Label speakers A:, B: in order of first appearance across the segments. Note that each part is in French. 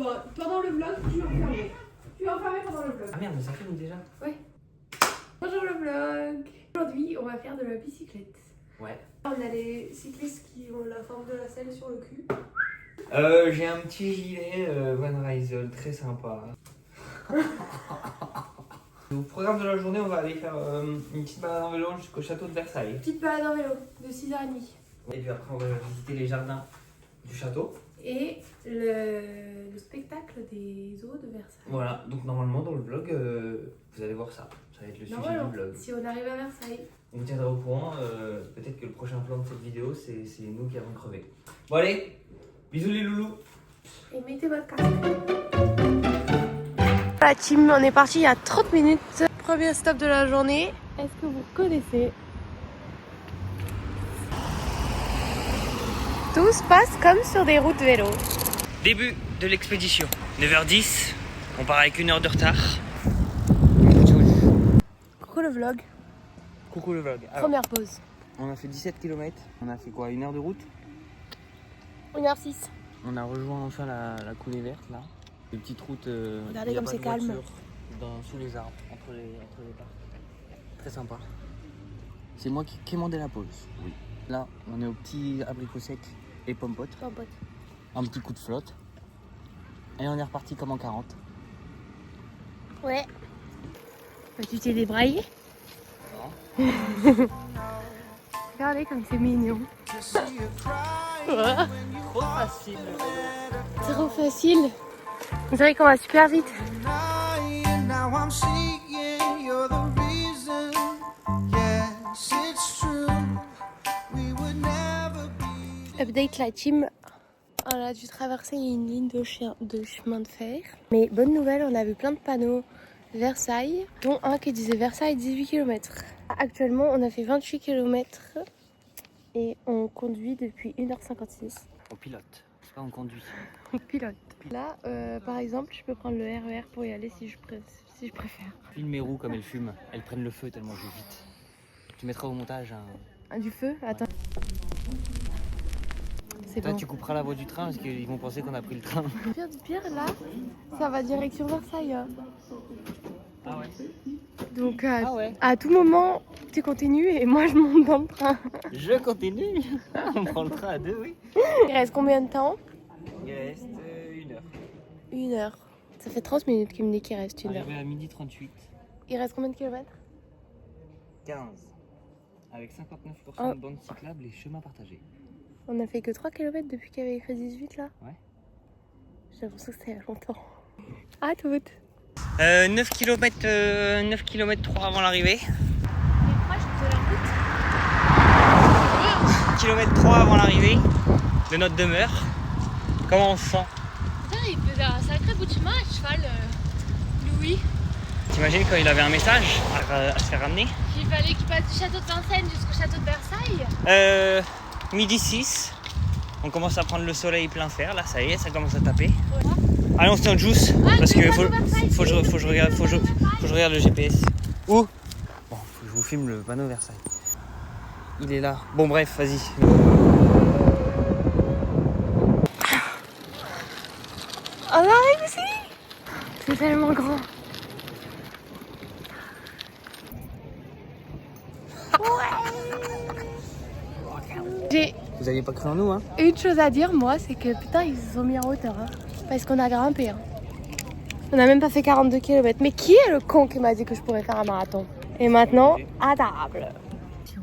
A: Bon, pendant le vlog, tu es enfermé. Tu es enfermé pendant le vlog.
B: Ah merde, mais ça filme déjà.
A: Oui. Bonjour le vlog. Aujourd'hui, on va faire de la bicyclette.
B: Ouais.
A: On a les cyclistes qui ont la forme de la selle sur le cul.
B: J'ai un petit gilet Van Rysel très sympa. Au programme de la journée, on va aller faire une petite balade en vélo jusqu'au château de Versailles.
A: Petite balade en vélo de 6h30.
B: Et puis après, on va visiter les jardins du château.
A: Et le spectacle des eaux de Versailles.
B: Voilà, donc normalement dans le vlog, vous allez voir ça. Ça va être le sujet du vlog.
A: Si on arrive à Versailles.
B: On vous tiendra au courant. Peut-être que le prochain plan de cette vidéo, c'est nous qui avons crevé. Bon allez, bisous les loulous.
A: Et mettez votre casque. La team, on est parti il y a 30 minutes. Premier stop de la journée. Est-ce que vous connaissez? Tout se passe comme sur des routes vélo.
B: Début de l'expédition. 9h10, on part avec 1 heure de retard.
A: Coucou le vlog.
B: Coucou le vlog. Alors,
A: Première pause.
B: on a fait 17 km. On a fait quoi? 1 heure de route?
A: 1h06.
B: On a rejoint enfin la coulée verte là. Une petite route.
A: Regardez
B: il y a
A: comme
B: pas
A: c'est
B: de
A: calme.
B: voiture, sous les arbres, entre les parcs. Très sympa. C'est moi qui ai commandé la pause. Oui. Là, on est au petit abricot sec et pompote. Un petit coup de flotte. Et on est reparti comme en 40.
A: Ouais. Tu t'es débraillé?
B: Non.
A: Regardez comme c'est mignon.
B: Trop facile.
A: Trop facile. Vous savez qu'on va super vite. Update la team. On a dû traverser une ligne de chemin de fer. Mais bonne nouvelle, on a vu plein de panneaux Versailles, dont un qui disait Versailles 18 km. Actuellement, on a fait 28 km et on conduit depuis 1h56.
B: On pilote, c'est pas on conduit.
A: On pilote. Là, par exemple, je peux prendre le RER pour y aller si je préfère.
B: Filme mes roues comme elles fument, elles prennent le feu tellement je vais vite. Tu mettras au montage un...
A: Du feu? Attends. C'est
B: Toi,
A: bon.
B: tu couperas la voie du train parce qu'ils vont penser qu'on a pris le train.
A: Pire, là, ça va direction Versailles.
B: Ah ouais.
A: Donc,
B: ouais.
A: à tout moment, tu continues et moi, je monte dans le train.
B: Je continue. On prend le train à deux, oui.
A: Il reste combien de temps?
B: Il reste 1 heure.
A: 1 heure. Ça fait 30 minutes qu'il me dit qu'il reste 1 heure.
B: Arrivé à 12h38.
A: Il reste combien de kilomètres?
B: 15. Avec 59% de bandes cyclables et chemins partagés.
A: On a fait que 3 km depuis qu'il y avait écrit 18 là.
B: Ouais.
A: J'ai l'impression que c'était il y a longtemps. À toutes.
B: 9 km 3 avant l'arrivée.
A: On est proche de la route.
B: Km 3 avant l'arrivée de notre demeure. Comment on se sent?
A: Putain, il faisait un sacré bout de chemin à cheval, Louis.
B: T'imagines quand il avait un message à se faire ramener?
A: Il fallait qu'il passe du château de Vincennes jusqu'au château de Versailles. 12h06. On commence à prendre le soleil plein fer, là ça y est, ça commence à taper. Voilà.
B: Allez, on se tient au juice parce que faut que je regarde le GPS. Où? Bon, faut que je vous filme le panneau Versailles. Il est là. Bon bref, vas-y.
A: On arrive ici. C'est tellement grand. J'ai
B: Vous aviez pas cru en nous, hein?
A: une chose à dire, moi, c'est que putain, ils se sont mis en hauteur. Hein, parce qu'on a grimpé. Hein. On a même pas fait 42 km. Mais qui est le con qui m'a dit que je pourrais faire un marathon? Et maintenant, à table.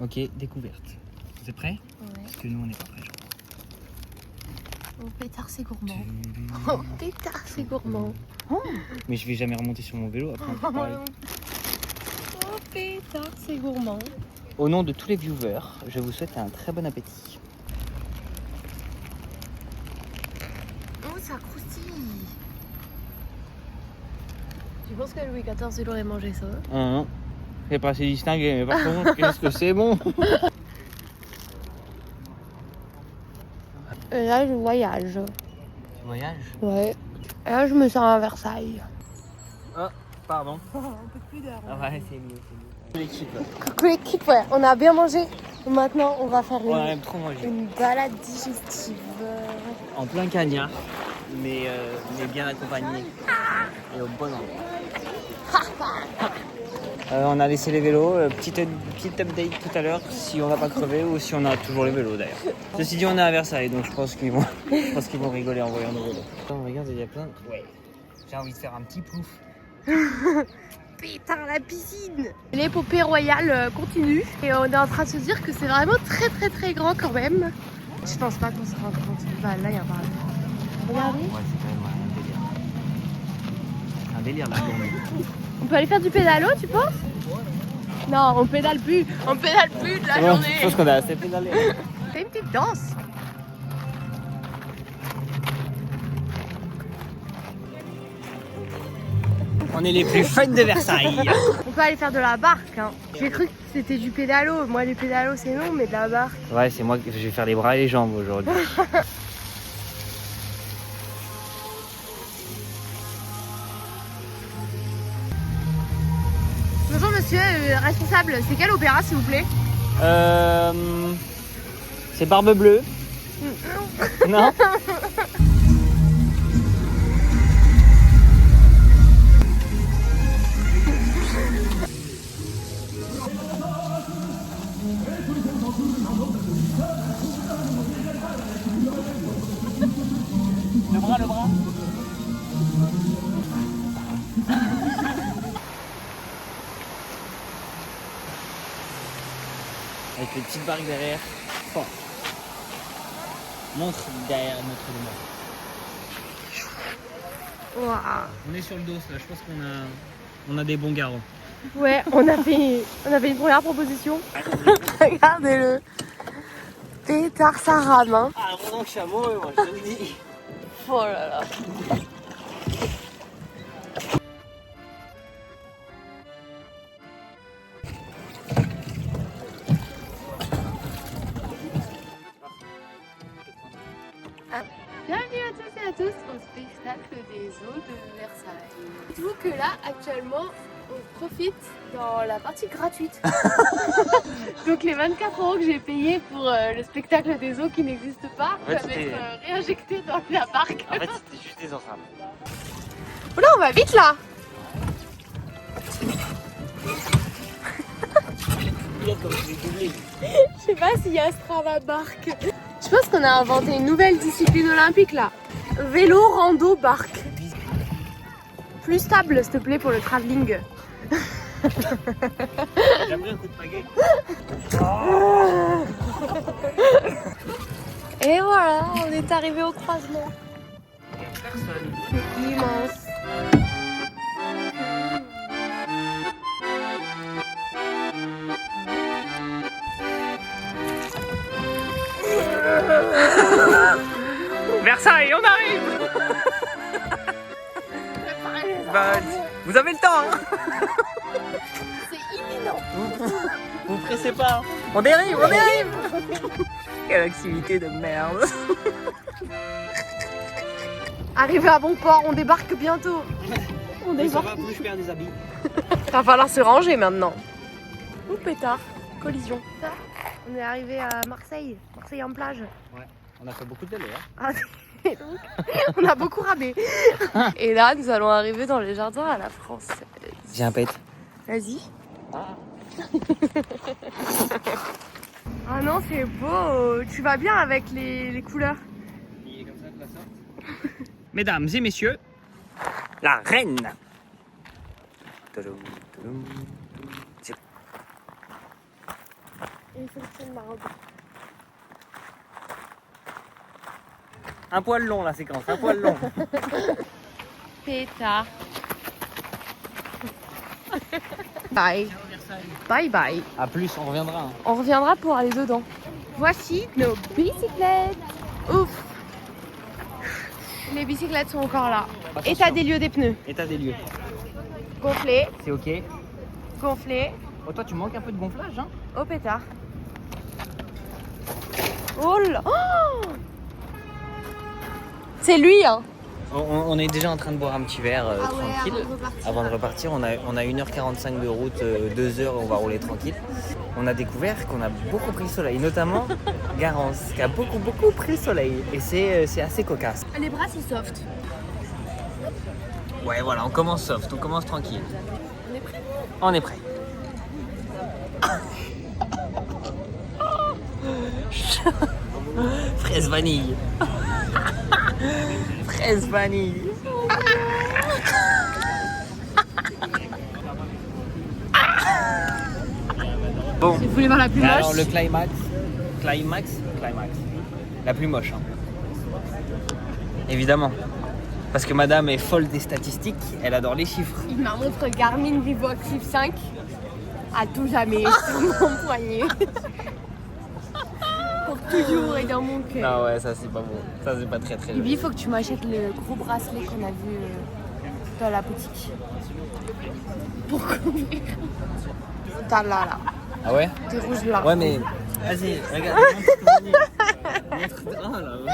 B: Ok, découverte. Vous êtes prêts?
A: Ouais.
B: Parce que nous, on n'est pas prêts.
A: Oh, pétard, c'est gourmand. Oh, pétard, c'est gourmand.
B: Mais je vais jamais remonter sur mon vélo après. Pareil.
A: Oh, pétard, c'est gourmand.
B: Au nom de tous les viewers, je vous souhaite un très bon appétit.
A: Oh, ça croustille. Tu penses que Louis XIV, il aurait mangé ça?
B: Non, c'est pas assez distingué, mais par contre, qu'est-ce que c'est bon!
A: Et là, je voyage.
B: Tu voyages?
A: Ouais. Et là, je me sens à Versailles.
B: Oh, pardon.
A: Un peu plus d'air.
B: Ah ouais, c'est mieux, c'est mieux. L'équipe.
A: Coucou l'équipe, ouais, on a bien mangé. Maintenant, on va faire
B: On a même trop mangé.
A: une balade digestive.
B: En plein cagnard. mais bien accompagné et au bon endroit. On a laissé les vélos, petite update tout à l'heure si on va pas crever ou si on a toujours les vélos d'ailleurs. Ceci dit, on est à Versailles, donc je pense qu'ils vont rigoler en voyant nos vélos. Attends, regarde, il y a plein. Ouais. J'ai envie de faire un petit plouf.
A: Putain, la piscine! L'épopée royale continue et on est en train de se dire que c'est vraiment très très très grand quand même. Je pense pas qu'on se rende compte. Bah, là, il y a un paradis. Regardez.
B: Ouais, c'est quand même un délire. Un délire là.
A: On peut aller faire du pédalo, tu penses? Non, on pédale plus. On pédale plus de la journée.
B: Je pense qu'on a assez pédalé.
A: Fais une petite danse.
B: On est les plus fun de Versailles.
A: On peut aller faire de la barque. Hein. J'ai cru que c'était du pédalo. Moi, les pédalos, c'est non, mais de la barque.
B: Ouais, c'est moi qui vais faire les bras et les jambes aujourd'hui.
A: Bonjour monsieur, responsable, c'est quel opéra s'il vous plaît?
B: C'est Barbe Bleue. Non. Le bras. Avec les petites barques derrière. Fort. Montre derrière notre lumière.
A: Waouh.
B: On est sur le dos là, je pense qu'on a des bons garants.
A: Ouais, on a fait une première proposition. Regardez-le. Pétard, ça rame, hein.
B: Ah, vraiment que je suis amoureux, moi, je te le dis.
A: Oh là là. Bienvenue à tous et à tous au spectacle des eaux de Versailles. Dites-vous que là, actuellement, on profite dans la partie gratuite. Donc les 24 € que j'ai payés pour le spectacle des eaux qui n'existe pas
B: En fait,
A: peuvent être réinjectés dans la barque.
B: En fait, c'était juste des entraves.
A: Oula, on va vite là. Je sais pas s'il y a Strava barque. Je pense qu'on a inventé une nouvelle discipline olympique là. Vélo, rando, barque. Plus stable s'il te plaît pour le travelling.
B: J'ai pris un coup de pagaie.
A: Et voilà, on est arrivé au croisement.
B: Personne.
A: C'est immense.
B: Versailles, on arrive. Bah, vous avez le temps, hein.
A: C'est imminent.
B: Vous pressez pas. On dérive. Quelle activité de merde.
A: Arrivé à bon port, on débarque bientôt. On débarque.
B: Plus je perds des habits.
A: Va falloir se ranger maintenant. Ouh pétard, collision. On est arrivé à Marseille, Marseille en plage.
B: Ouais, on a fait beaucoup de vélo. Hein.
A: Ah, et donc, on a beaucoup ramé. Et là, nous allons arriver dans les jardins à la française.
B: J'ai un pet.
A: Vas-y. Ah non, c'est beau. Tu vas bien avec les couleurs.
B: Il est comme ça de la sorte. Mesdames et messieurs, la reine.
A: Il faut que je prenne ma robe.
B: Un poil long la séquence, un poil long.
A: Pétard. Bye. Bye bye.
B: A plus, on reviendra. Hein.
A: On reviendra pour aller dedans. Voici nos bicyclettes. Ouf. Les bicyclettes sont encore là.
B: Attention.
A: État des lieux des pneus.
B: État des lieux.
A: Gonflé,
B: C'est ok.
A: gonflé.
B: Oh, toi, tu manques un peu de gonflage, hein.
A: Au pétard. Oh là. Oh, c'est lui, hein.
B: On est déjà en train de boire un petit verre tranquille.
A: Avant de
B: repartir, on a 1h45 de route, 2 heures, on va rouler tranquille. On a découvert qu'on a beaucoup pris le soleil, notamment Garance, qui a beaucoup pris le soleil. Et c'est assez cocasse.
A: Les bras, c'est soft.
B: Ouais, voilà, on commence soft, on commence tranquille.
A: On est prêt?
B: On est prêt. Fraise vanille. Fraise vanille. Bon.
A: Vous voulez voir la plus moche?
B: Alors le climax. La plus moche. Hein. Évidemment. Parce que madame est folle des statistiques, elle adore les chiffres.
A: Il m'a montré Garmin Vivo Active 5 à tout jamais sur mon poignet. Pour toujours et dans mon cœur.
B: Non ouais, ça c'est pas bon. Ça c'est pas très
A: Bibi,
B: joli.
A: il faut que tu m'achètes le gros bracelet qu'on a vu dans la boutique. Pour couvrir. T'as là.
B: Ah ouais?
A: T'es rouge là.
B: Ouais mais... Vas-y, regarde. Oh là, ouais.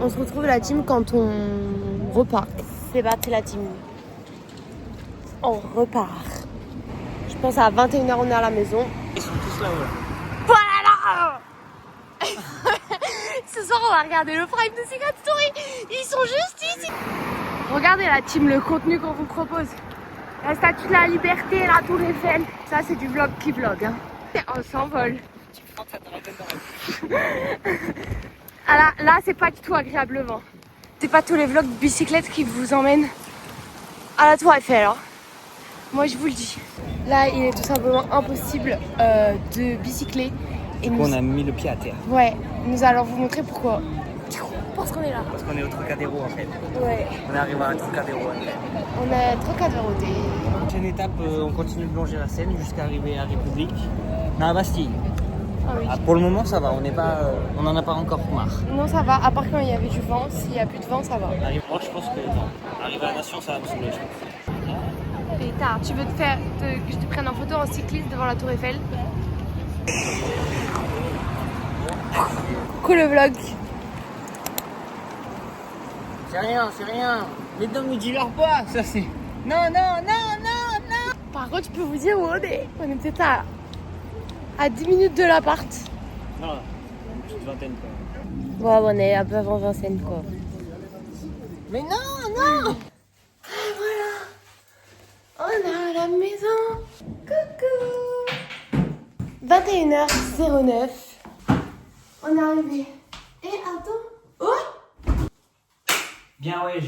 A: On se retrouve la team quand on repart. C'est parti la team. On repart. Je pense à 21h on est à la maison.
B: Ils sont tous là-haut.
A: Voilà. Ce soir on va regarder le prime de Secret Story. Ils sont juste ici. Regardez la team, le contenu qu'on vous propose. La statue de la liberté, la tour Eiffel. Ça c'est du vlog qui vlog. Hein. On s'envole. Ah là c'est pas du tout agréablement. C'est pas tous les vlogs de bicyclette qui vous emmènent à la tour Eiffel. Hein. Moi je vous le dis. Là il est tout simplement impossible de bicycler. Et nous...
B: On a mis le pied à terre.
A: Ouais, nous allons vous montrer pourquoi. Parce qu'on est là.
B: Parce qu'on est au Trocadéro en fait.
A: Ouais.
B: On est arrivé à Trocadéro en fait.
A: On est Trocadéroté.
B: Prochaine étape, on continue de longer la Seine jusqu'à arriver à République. Non, à Bastille.
A: Ah oui.
B: Ah, pour le moment ça va, on n'en a pas encore marre.
A: Non ça va, à part quand il y avait du vent, s'il n'y a plus de vent ça va.
B: Moi je pense que non. Arriver à Nation ça va me saouler.
A: Et tard, tu veux que je te prenne en photo en cycliste devant la tour Eiffel? Coucou le vlog.
B: C'est rien. Les dames nous disent leur pas, ça c'est... Non.
A: Par contre je peux vous dire où on est. On est peut-être à 10 minutes de l'appart.
B: Non, une petite vingtaine quoi.
A: Ouais, on est un peu avant Vincennes quoi.
B: Mais non.
A: Et voilà, on est à la maison. Coucou. 21h09. On est arrivé. Et attends. Oh,
B: Bien ouais.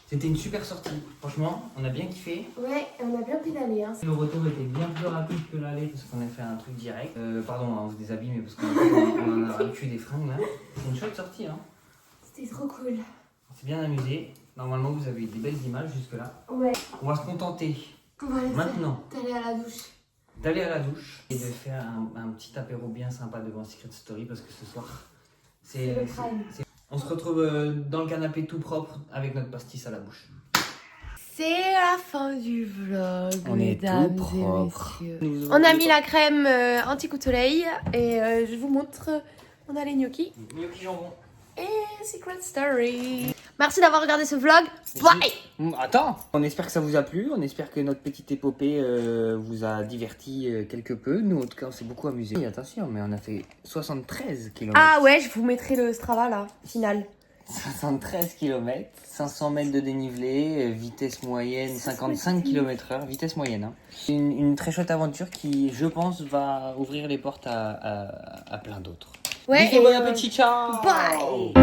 B: C'était une super sortie. Franchement, on a bien kiffé.
A: ouais, on a bien pédalé. Hein.
B: Le retour était bien plus rapide que l'aller parce qu'on a fait un truc direct. Pardon, on se déshabille mais parce qu'on a habitué des fringues là. C'est une chouette sortie hein.
A: C'était trop cool.
B: On s'est bien amusé. Normalement vous avez eu des belles images jusque là.
A: Ouais.
B: On va se contenter
A: On va aller
B: maintenant
A: d'aller à la douche.
B: d'aller à la douche et de faire un petit apéro bien sympa devant Secret Story parce que ce soir
A: C'est le prime.
B: on se retrouve dans le canapé tout propre avec notre pastis à la bouche.
A: C'est la fin du vlog,
B: On est
A: mesdames
B: tout
A: et
B: propre.
A: messieurs. On a mis la crème anti-coup de soleil et je vous montre, on a les gnocchis
B: Gnocchi jambon.
A: et Secret Story. Merci d'avoir regardé ce vlog. Bye.
B: Attends, on espère que ça vous a plu, on espère que notre petite épopée vous a diverti quelque peu. Nous en tout cas on s'est beaucoup amusé. Et attention, mais on a fait 73 km.
A: Ah ouais, je vous mettrai le Strava là, final.
B: 73 km, 500 mètres de dénivelé, vitesse moyenne 55 km/h, vitesse moyenne. Hein. Une très chouette aventure qui, je pense, va ouvrir les portes à plein d'autres.
A: Ouais.
B: Bisous, bon appétit, ciao.
A: Bye.